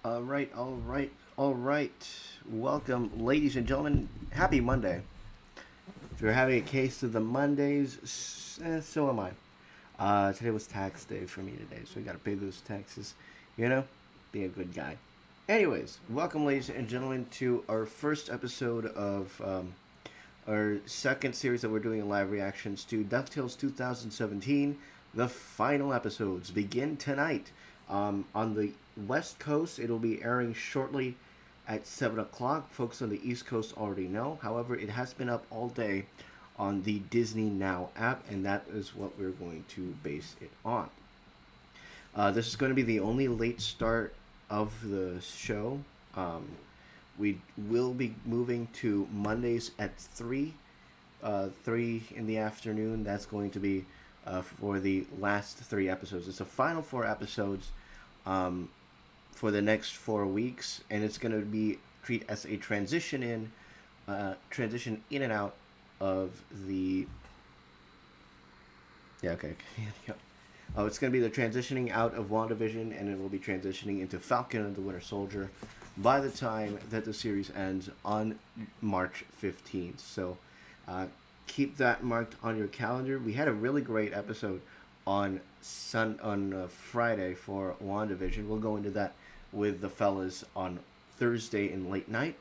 All right. Welcome, ladies and gentlemen. Happy Monday. If you're having a case of the Mondays, so am I. Today was tax day for me today, so we gotta pay those taxes. You know, be a good guy. Anyways, welcome, ladies and gentlemen, to our first episode of our second series that we're doing in live reactions to DuckTales 2017. The final episodes begin tonight. On the West Coast, it'll be airing shortly at 7 o'clock. Folks on the East Coast already know. However, it has been up all day on the Disney Now app, and that is what we're going to base it on. This is going to be the only late start of the show. Um, we will be moving to Mondays at 3 in the afternoon. That's going to be for the last 3 episodes. It's the final 4 episodes um, for the next 4 weeks, and it's going to be treat as a transition in and out of the. Yeah, okay. Yeah. Oh, it's going to be the transitioning out of WandaVision, and it will be transitioning into Falcon and the Winter Soldier by the time that the series ends on March 15th. So uh, keep that marked on your calendar. We had a really great episode on Friday for WandaVision. We'll go into that with the fellas on Thursday in late night.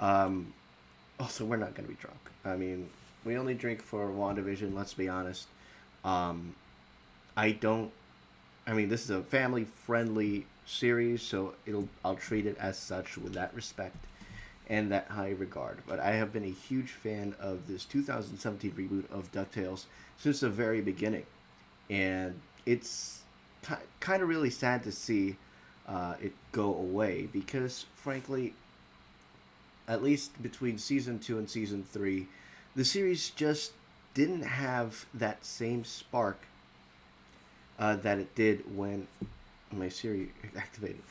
Um, Also, we're not going to be drunk. I mean, we only drink for WandaVision, let's be honest. Um, I don't. I mean, this is a family-friendly series, so I'll treat it as such with that respect and that high regard. But I have been a huge fan of this 2017 reboot of DuckTales since the very beginning, and it's kind of really sad to see it go away because, frankly, at least between season 2 and season 3, the series just didn't have that same spark that it did when my Siri activated.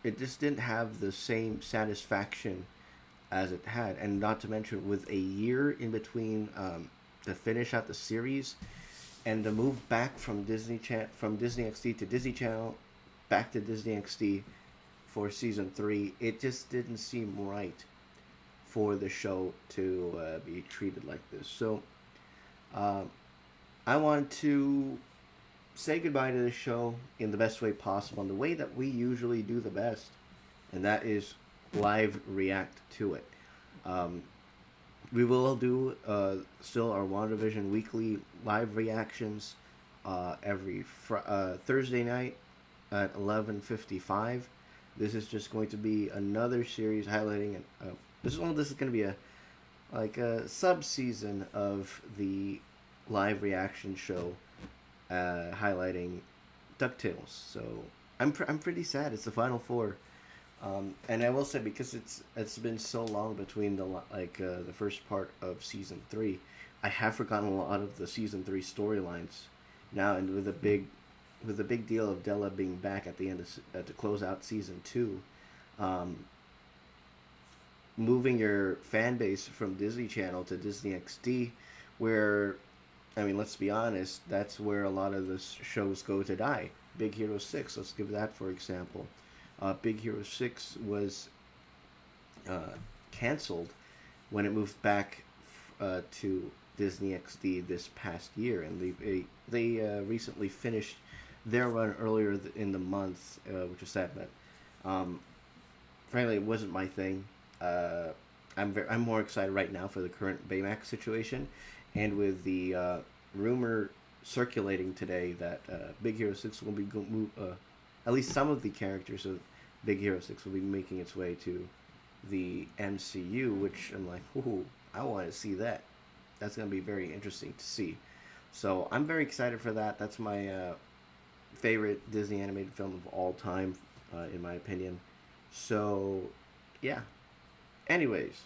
It just didn't have the same satisfaction as it had, and not to mention with a year in between to finish out the series and the move back from from Disney XD to Disney Channel, back to Disney XD for season 3. It just didn't seem right for the show to be treated like this. So uh, I want to say goodbye to the show in the best way possible, in the way that we usually do the best, and that is live react to it. Um, we will do still our WandaVision weekly live reactions every Thursday night at 11:55. This is just going to be another series highlighting. This is going to be a sub season of the live reaction show highlighting Ducktales. So I'm pretty sad. It's the final four, and I will say because it's been so long between the first part of season 3, I have forgotten a lot of the season 3 storylines now, and with the big deal of Della being back at the end to close out season 2. Um, Moving your fan base from Disney Channel to Disney XD, where I mean, let's be honest, that's where a lot of the shows go to die. Big Hero 6, let's give that for example. Big Hero 6 was canceled when it moved back to Disney XD this past year, and they recently finished their run earlier in the month, which is sad, but um, frankly, it wasn't my thing. Uh, I'm more excited right now for the current Baymax situation, and with the rumor circulating today that Big Hero 6 will be at least some of the characters of Big Hero 6 will be making its way to the MCU, which I'm like, ooh, I want to see that. That's going to be very interesting to see. So I'm very excited for that. That's my favorite Disney animated film of all time, in my opinion. So, yeah. Anyways,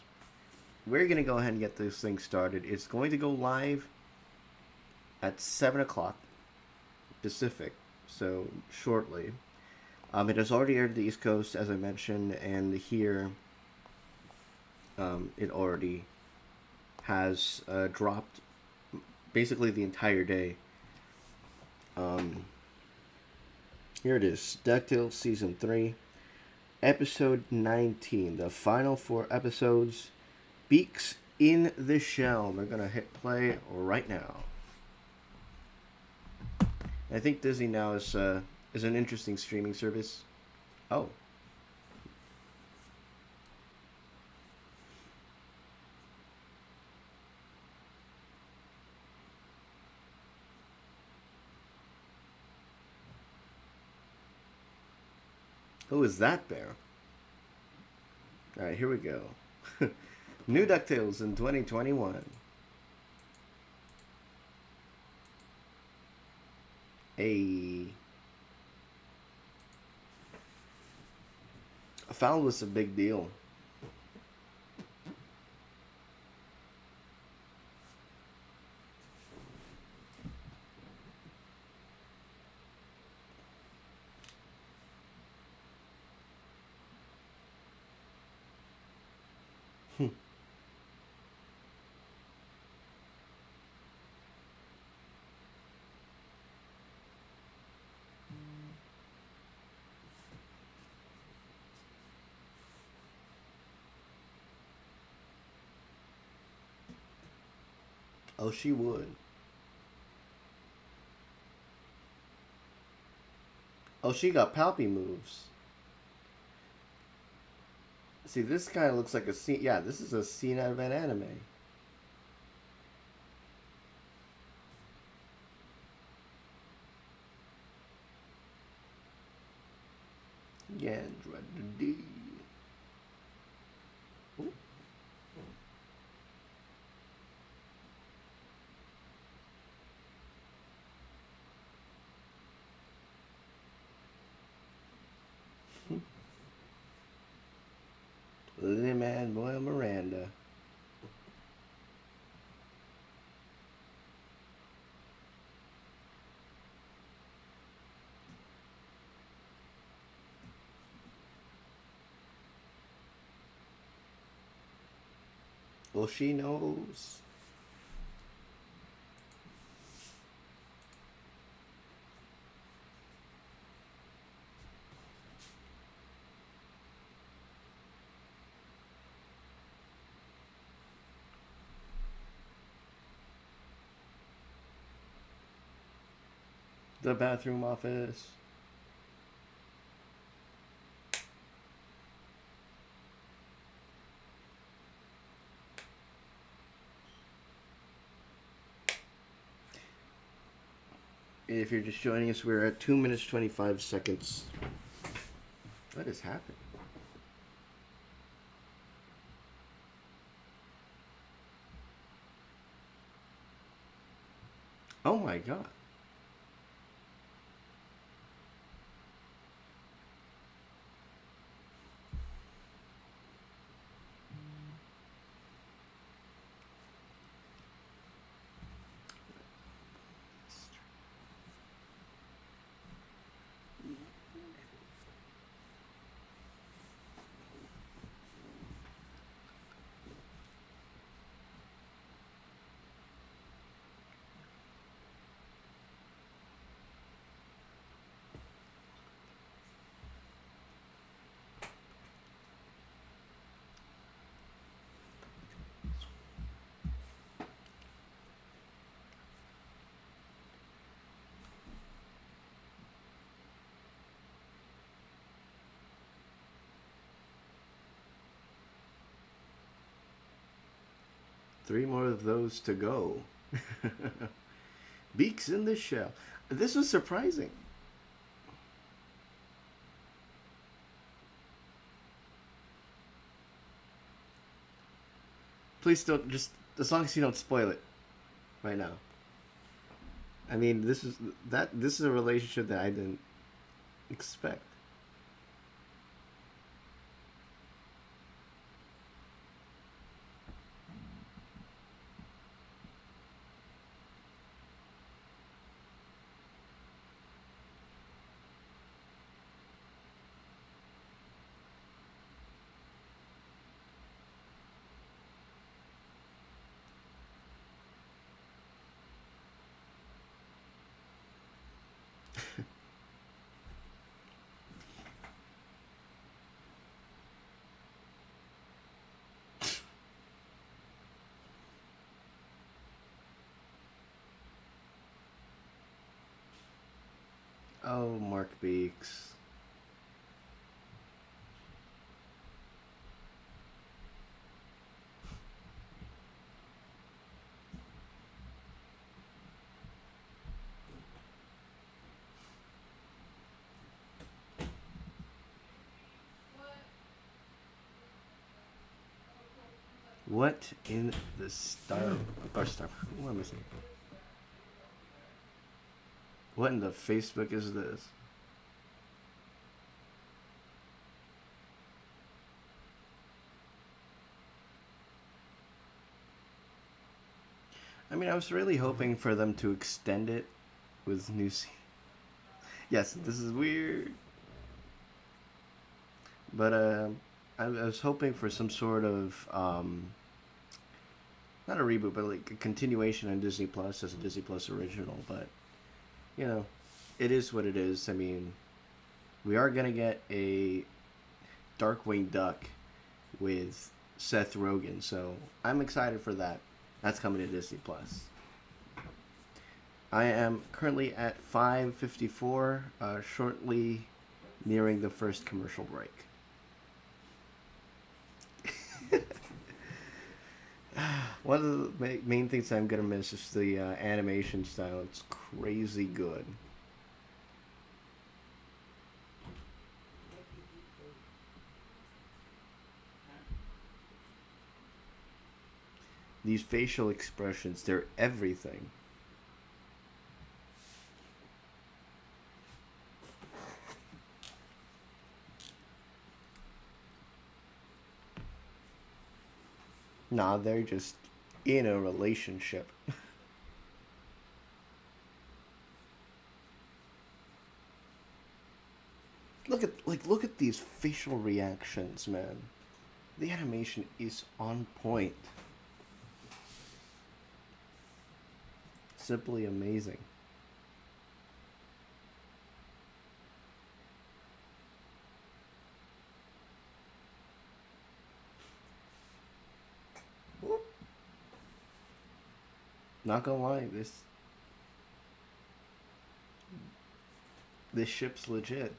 we're going to go ahead and get this thing started. It's going to go live at 7 o'clock Pacific, so shortly. It has already aired the East Coast, as I mentioned, and here it already has dropped basically the entire day. Um, Here it is, DuckTales Season 3. episode 19, the final 4 episodes, Beaks in the Shell. We're gonna hit play right now. I think Disney now is an interesting streaming service. Oh. Who is that bear? Alright, here we go. New DuckTales in 2021. A foul was a big deal. Oh, she would. Oh, she got palpy moves. See, this kind of looks like a scene. Yeah, this is a scene out of an anime. Yandra D. Ooh. Lily Man Boy Miranda. Well, she knows. The bathroom office. If you're just joining us, we're at 2 minutes 25 seconds. What has happened? Oh my god. Three more of those to go. Beaks in the Shell. This was surprising. Please don't, just as long as you don't spoil it right now. I mean, this is a relationship that I didn't expect. Oh, Mark Beaks. What in the star or star? What am I saying? What in the Facebook is this? I mean, I was really hoping for them to extend it with new. Yes, this is weird. But I was hoping for some sort of not a reboot, but like a continuation on Disney Plus as a Disney Plus original. But you know, it is what it is. I mean, we are gonna get a Darkwing Duck with Seth Rogen, so I'm excited for that. That's coming to Disney Plus. I am currently at 5:54, shortly nearing the first commercial break. One of the main things I'm gonna miss is the animation style. It's crazy good. These facial expressions, they're everything. Nah, they're just in a relationship. Look at these facial reactions, man. The animation is on point. Simply amazing. Not gonna lie, this ship's legit.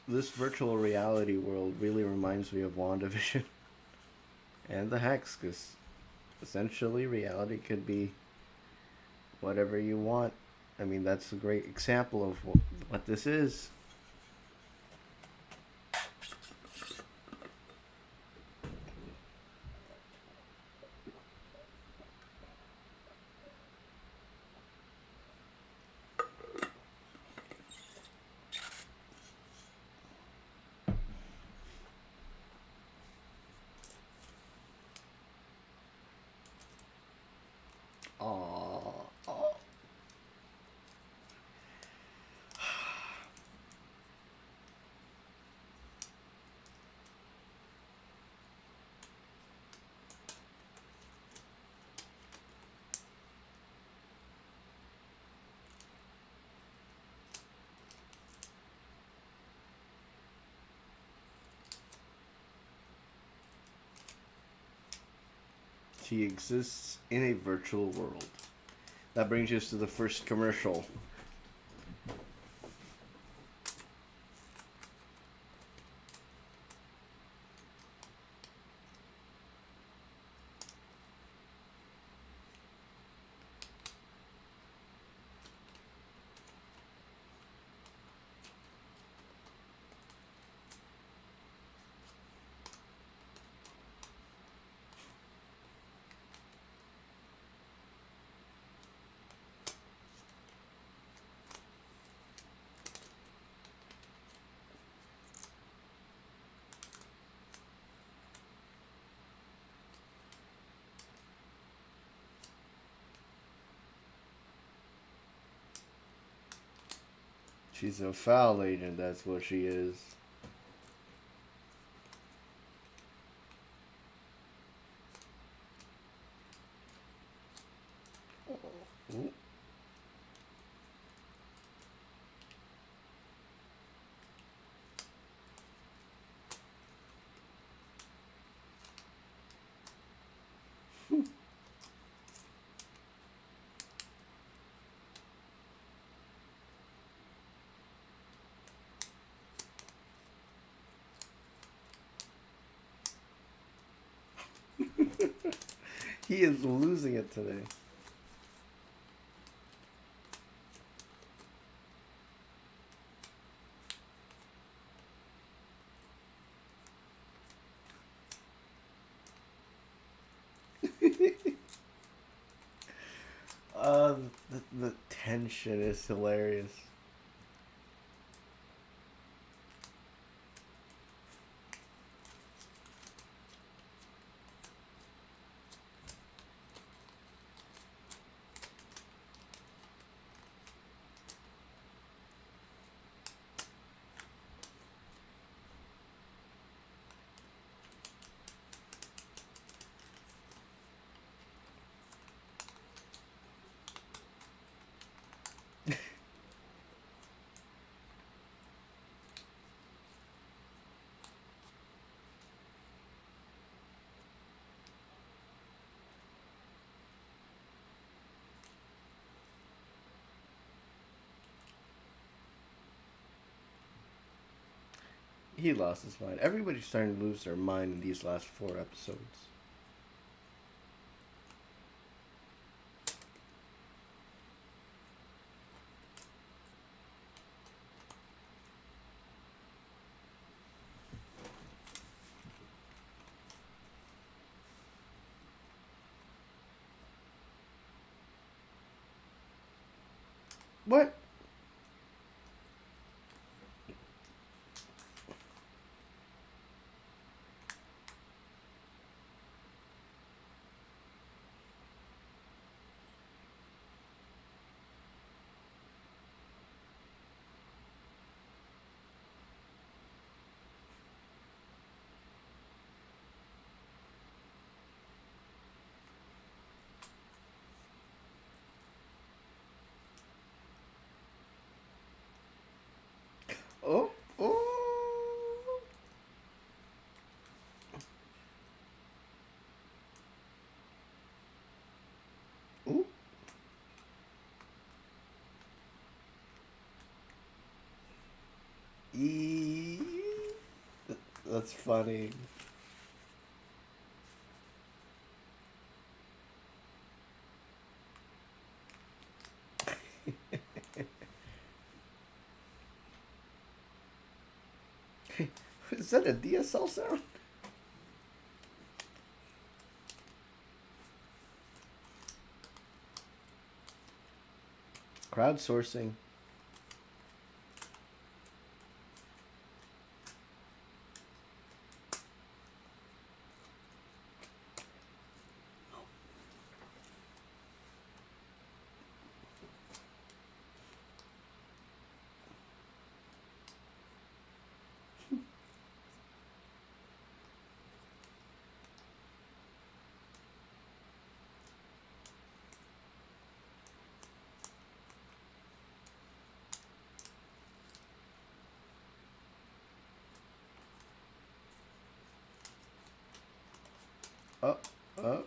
This virtual reality world really reminds me of WandaVision and the Hex, because essentially reality could be whatever you want. I mean, that's a great example of what this is. Aww. Aww. She exists in a virtual world. That brings us to the first commercial. She's a foul agent, that's what she is. He is losing it today. The tension is hilarious. He lost his mind. Everybody's starting to lose their mind in these last 4 episodes. What? Oh, oh. Ooh. E. That's funny. Is that a DSL sound? Crowdsourcing. Oh, oh.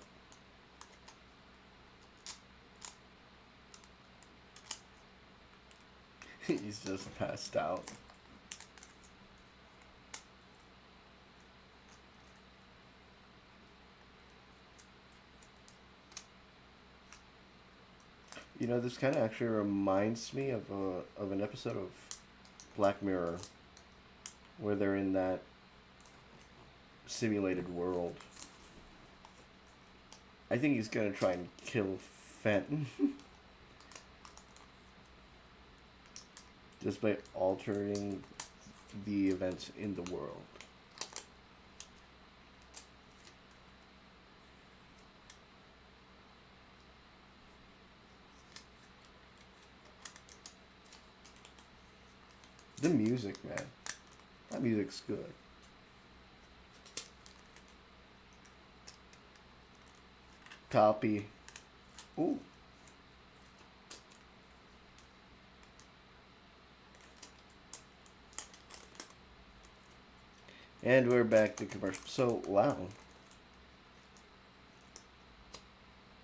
He's just passed out. You know, this kind of actually reminds me of an episode of Black Mirror where they're in that simulated world. I think he's gonna try and kill Fenton just by altering the events in the world. The music, man. That music's good. Copy. Ooh. And we're back to commercial. So, wow.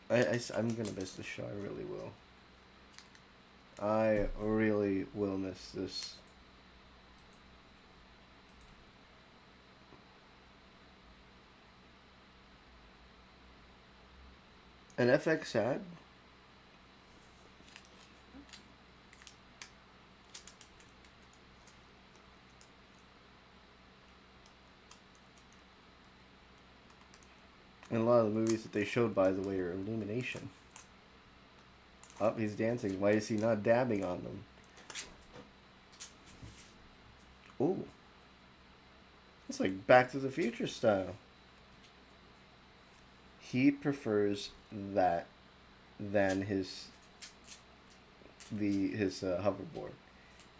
I'm gonna miss the show. I really will. I really will miss this. An FX ad? And a lot of the movies that they showed, by the way, are illumination. Oh, he's dancing. Why is he not dabbing on them? Ooh. It's like Back to the Future style. He prefers that than his hoverboard.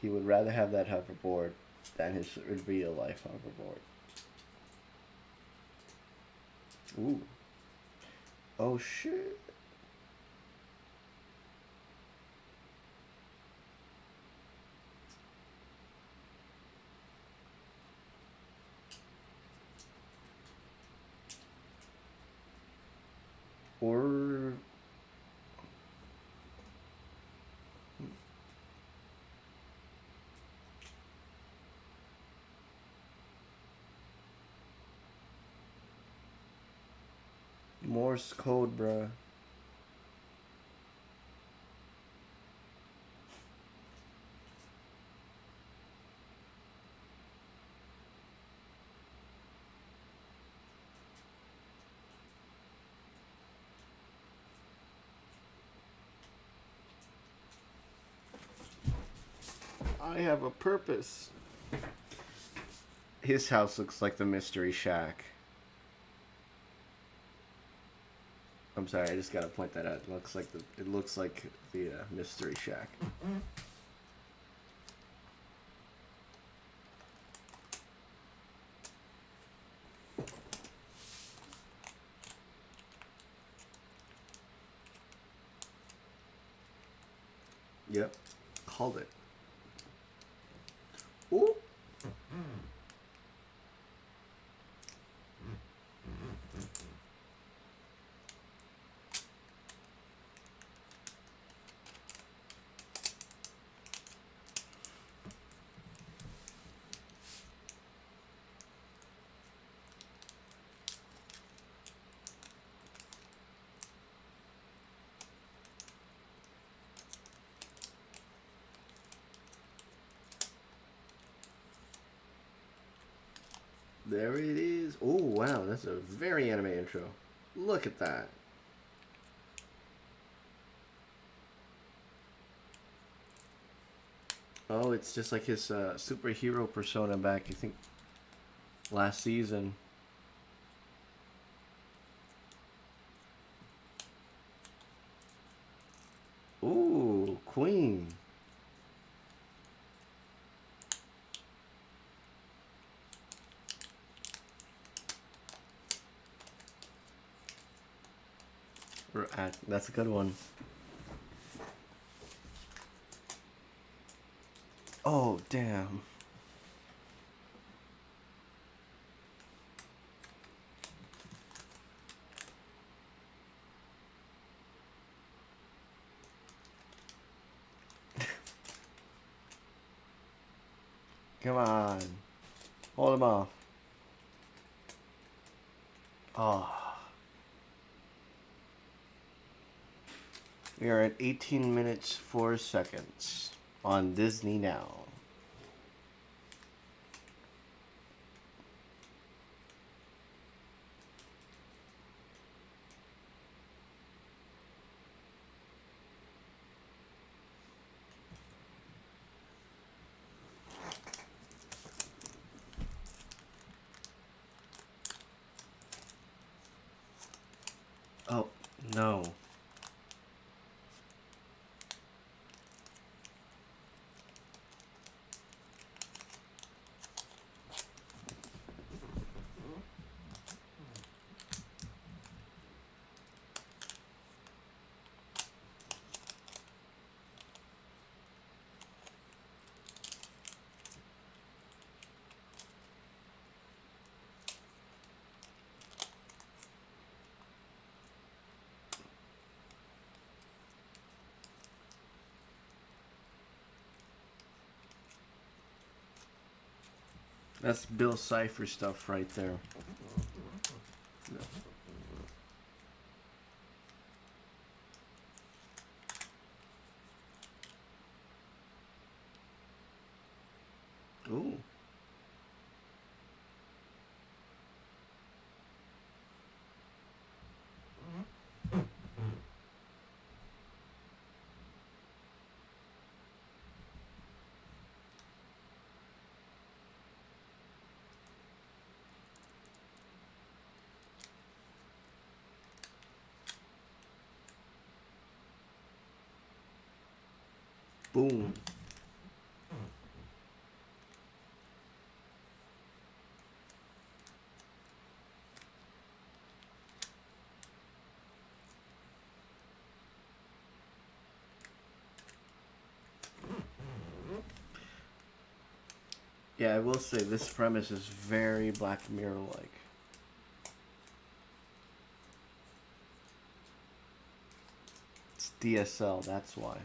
He would rather have that hoverboard than his real life hoverboard. Ooh. Oh shit. Or Morse code, bruh. I have a purpose. His house looks like the Mystery Shack. I'm sorry, I just gotta point that out. It looks like the Mystery Shack. Yep, called it. Ooh. There it is. Oh, wow, that's a very anime intro. Look at that. Oh, it's just like his superhero persona back, I think, last season. Ooh, Queen. That's a good one. Oh, damn. Come on. Hold him off. Oh. We are at 18 minutes 4 seconds on Disney Now. Oh, no. That's Bill Cipher stuff right there. Boom. Yeah, I will say this premise is very Black Mirror-like. It's DSL, that's why.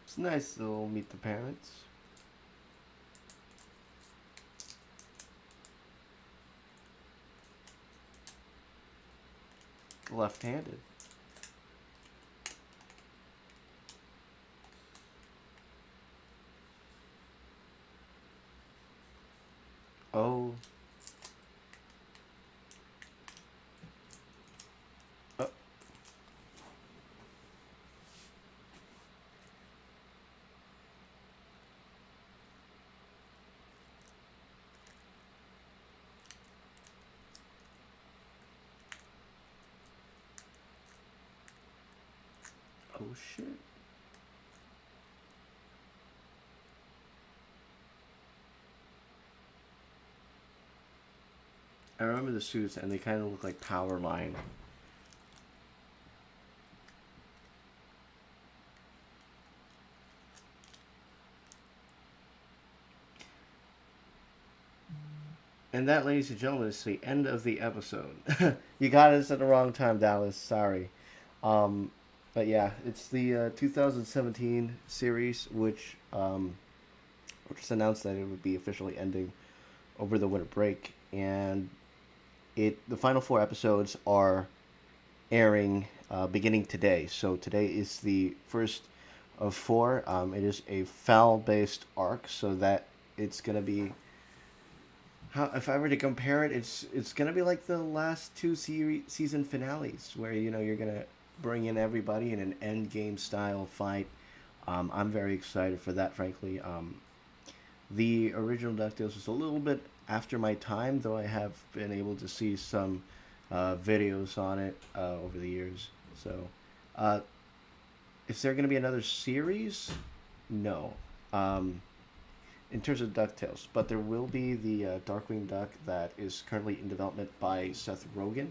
It's nice to meet the parents. Left-handed. Oh. Oh. Oh shit. I remember the suits, and they kind of look like power line. And that, ladies and gentlemen, is the end of the episode. You got us at the wrong time, Dallas. Sorry. Um, but yeah, it's the 2017 series, which announced that it would be officially ending over the winter break, and the final four episodes are airing beginning today. So today is the first of four. It is a foul-based arc, so that it's gonna be. How, if I were to compare it, it's gonna be like the last two season finales, where you're gonna bring in everybody in an end game style fight. I'm very excited for that, frankly. The original DuckTales was a little bit after my time, though I have been able to see some videos on it over the years. So, uh, is there going to be another series? No. Um, in terms of DuckTales, but there will be the Darkwing Duck that is currently in development by Seth Rogen.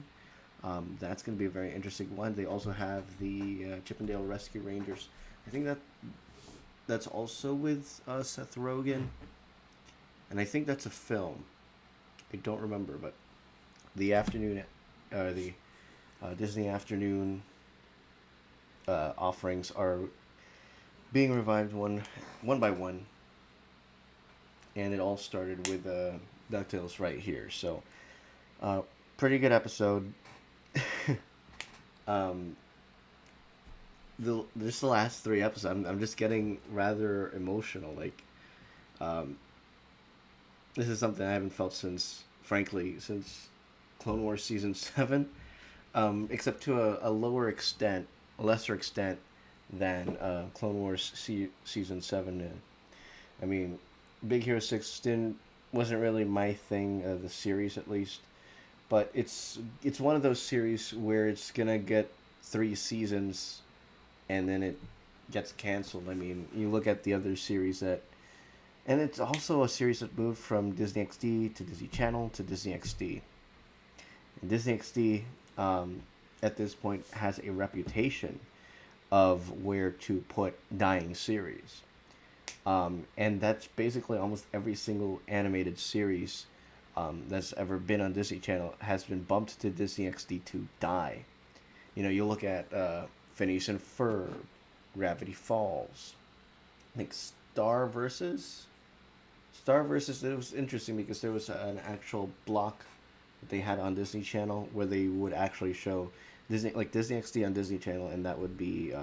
That's going to be a very interesting one. They also have the Chippendale Rescue Rangers. I think that's also with Seth Rogen, and I think that's a film. I don't remember, but the afternoon, the Disney afternoon offerings are being revived one by one, and it all started with DuckTales right here. So, pretty good episode. um, just the last three episodes, I'm just getting rather emotional. Like, um, this is something I haven't felt since Clone Wars season 7, except to a lower extent, a lesser extent than Clone Wars season 7. I mean, Big Hero 6 wasn't really my thing, the series at least, but it's one of those series where it's gonna get 3 seasons and then it gets canceled. I mean, you look at the other series and it's also a series that moved from DisneyXD to Disney Channel to DisneyXD. And DisneyXD, at this point, has a reputation of where to put dying series. And that's basically almost every single animated series that's ever been on Disney Channel has been bumped to DisneyXD to die. You look at Phineas and Ferb, Gravity Falls, like Star Versus. It was interesting because there was an actual block that they had on Disney Channel, where they would actually show Disney XD on Disney Channel, and that would be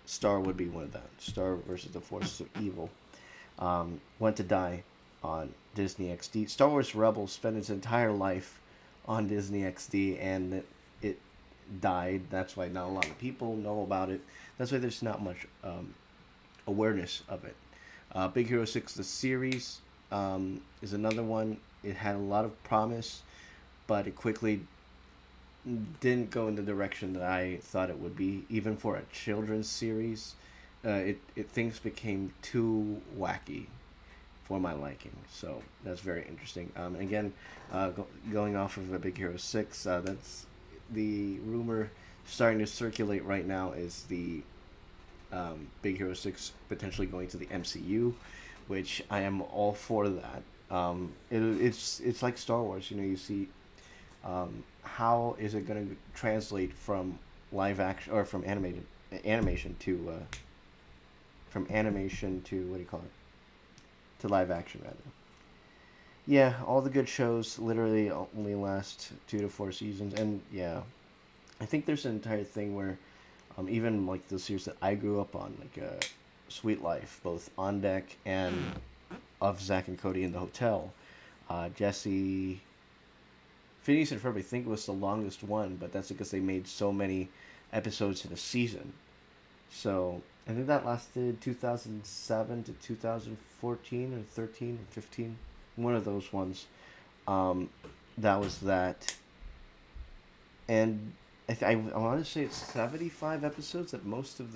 Star would be one of them. Star versus the Forces of Evil. Went to die on Disney XD. Star Wars Rebels spent its entire life on Disney XD, and it died. That's why not a lot of people know about it. That's why there's not much awareness of it. Big Hero 6, the series, is another one. It had a lot of promise, but it quickly didn't go in the direction that I thought it would be. Even for a children's series, things became too wacky for my liking. So that's very interesting. Again, going off of a Big Hero 6, that's the rumor starting to circulate right now is the Big Hero 6 potentially going to the MCU, which I am all for that. It's like Star Wars. You see, how is it going to translate from live action or from animation to what do you call it, to live action rather. Yeah, all the good shows literally only last 2 to 4 seasons, and yeah, I think there's an entire thing where even like the series that I grew up on, like Sweet Life, both On Deck and of Zack and Cody in the Hotel, Jesse, Phineas and Ferb, I think was the longest one, but that's because they made so many episodes in a season. So I think that lasted 2007 to 2014 or 13 or 15, one of those ones. That was that, and I want to say it's 75 episodes that most of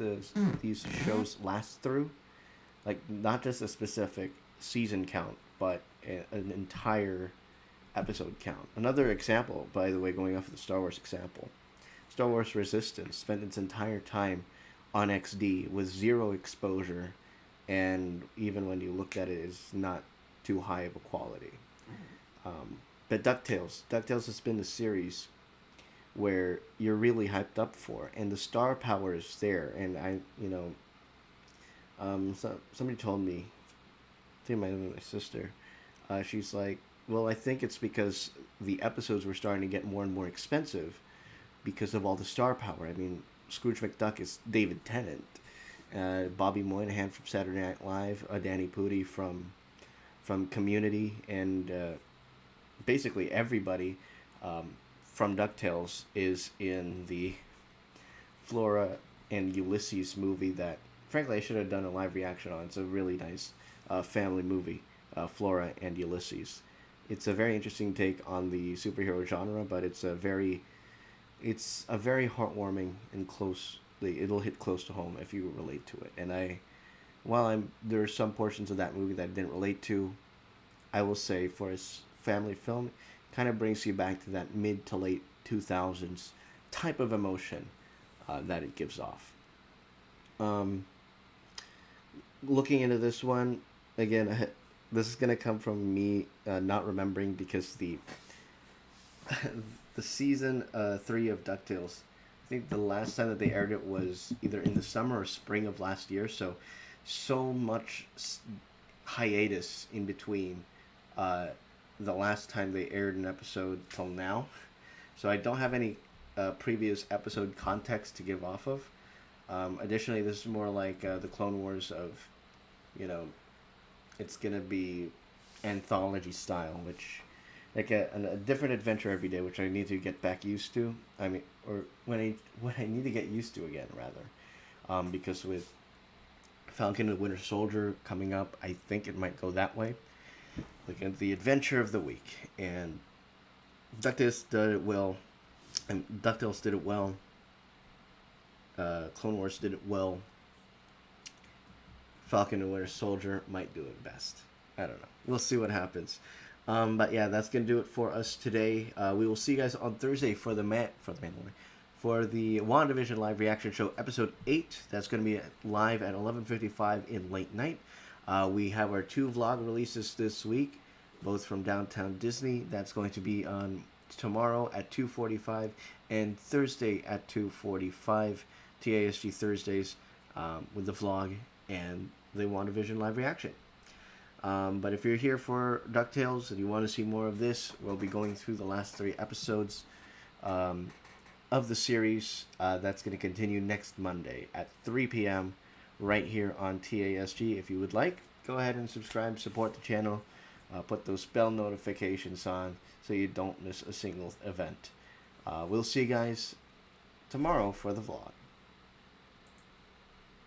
these shows last through, like not just a specific season count, but an entire episode count. Another example, by the way, going off of the Star Wars example, Star Wars Resistance spent its entire time on XD with zero exposure, and even when you looked at it, it's not too high of a quality. But DuckTales has been a series where you're really hyped up for, and the star power is there. And somebody told me, I think my sister, she's like, well, I think it's because the episodes were starting to get more and more expensive because of all the star power. I mean, Scrooge McDuck is David Tennant, Bobby Moynihan from Saturday Night Live, Danny Pudi from Community, and basically everybody from DuckTales is in the Flora and Ulysses movie that, frankly, I should have done a live reaction on. It's a really nice family movie, Flora and Ulysses. It's a very interesting take on the superhero genre, but it's a very heartwarming and close. It'll hit close to home if you relate to it. And there are some portions of that movie that I didn't relate to, I will say for a family film, kind of brings you back to that mid to late 2000s type of emotion that it gives off. Looking into this one again, this is gonna come from me not remembering because the the season 3 of DuckTales, I think the last time that they aired it was either in the summer or spring of last year. So much hiatus in between the last time they aired an episode till now. So I don't have any previous episode context to give off of. Additionally, this is more like the Clone Wars of, it's going to be anthology style, which, like a different adventure every day, which I need to get back used to. I mean, or what I need to get used to again, rather. Because with Falcon and the Winter Soldier coming up, I think it might go that way. Like the adventure of the week, and DuckTales did it well. And DuckTales did it well. Clone Wars did it well. Falcon and Winter Soldier might do it best. I don't know. We'll see what happens. But yeah, that's gonna do it for us today. We will see you guys on Thursday for the WandaVision live reaction show episode 8. That's gonna be live at 11:55 in late night. We have our 2 vlog releases this week, both from Downtown Disney. That's going to be on tomorrow at 2:45 and Thursday at 2:45. TASG Thursdays with the vlog and the WandaVision live reaction. But if you're here for DuckTales and you want to see more of this, we'll be going through the last 3 episodes of the series. That's going to continue next Monday at 3 p.m. right here on TASG. If you would like, go ahead and subscribe, support the channel, put those bell notifications on so you don't miss a single event. We'll see you guys tomorrow for the vlog.